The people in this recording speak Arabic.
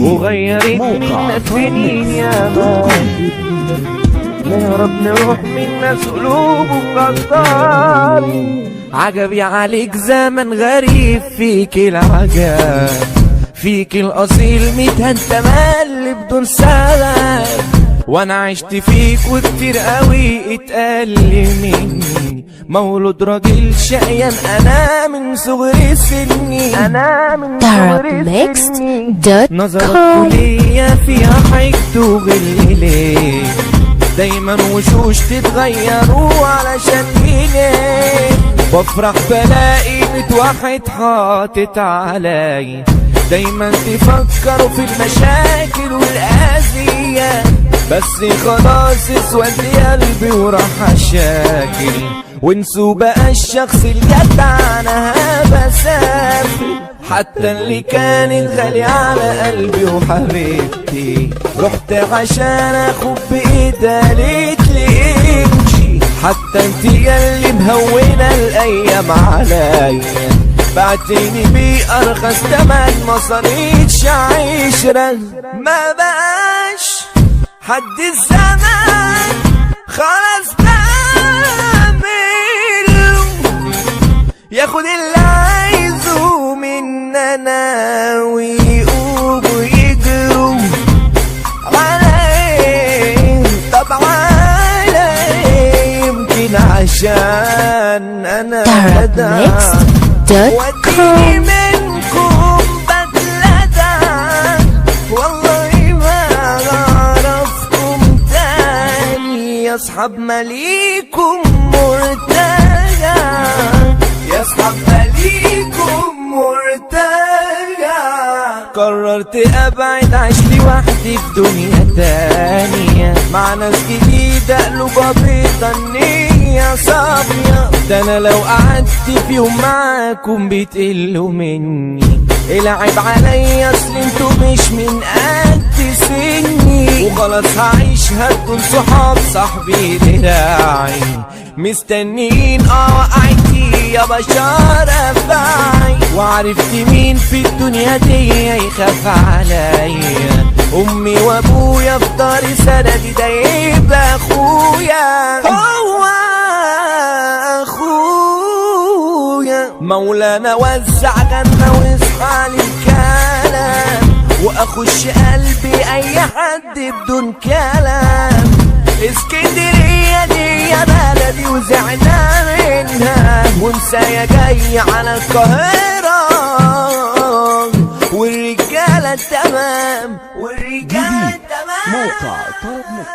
وغيرت منا سنين ياما، نهرب نروح من ناس قلوب وقطار. عجبي عليك زمن غريب، فيك العجب، فيك الأصيل ميتها تملي بدون سبب. وانا عشت فيك وكتير قوي اتقل مني، مولود راجل شقيان انا من صغري سني، انا من صغري سني. نظرك ليا فيها حقد وغلي، دايما وشوش تتغيروا علشان ليه. بفرح بلاقي واحد حاطط علي، دايما تفكروا في المشاكل والأذية، بس خلاص اسود قلبي وراح اشاكل، وانسوا بقى الشخص الجدع انا بسافر. حتى اللي كانت غالية على قلبي وحبيبتي، رحت عشان اخد بايدها قالت لي امشي. حتى انت ياللي مهونة الايام عليا، بعتني بأرخص تمن ما صارتش عشرة. ما بقاش حد الزمان خلاص بعمله، ياخد اللي عايزه مننا ويقوم ويجروا عليه. طب عليه يمكن عشان انا وديني منكم بتلدع، والله ما اعرفكم تاني. يا اصحاب ماليكم مرتجع، يا اصحاب ماليكم مرتجع. قررت ابعد عيش لوحدي في دنيا تانية، مع ناس جديدة قلوبها بيضا النية صافية. ده انا لو قعدت في يوم معاكم بتقلوا مني، العب عليا اصل انتوا مش من قد سني. وخلاص هعيشها بدون صحاب، صاحبي دراعي مستنيين وقعتي يا بشار افاعي. وعرفت مين في الدنيا دي يخاف عليا، امي وابويا في داري سندي، ده يبقى اخويا، هو اخويا. مولانا وزع غنى واصحى للكلام، واخش قلبي اي حد بدون كلام. اسكندرية دي يا بلدي وزعنا منها، ومسايا جاي على القاهرة، والرجالة تمام، والرجالة تمام. موقع طرب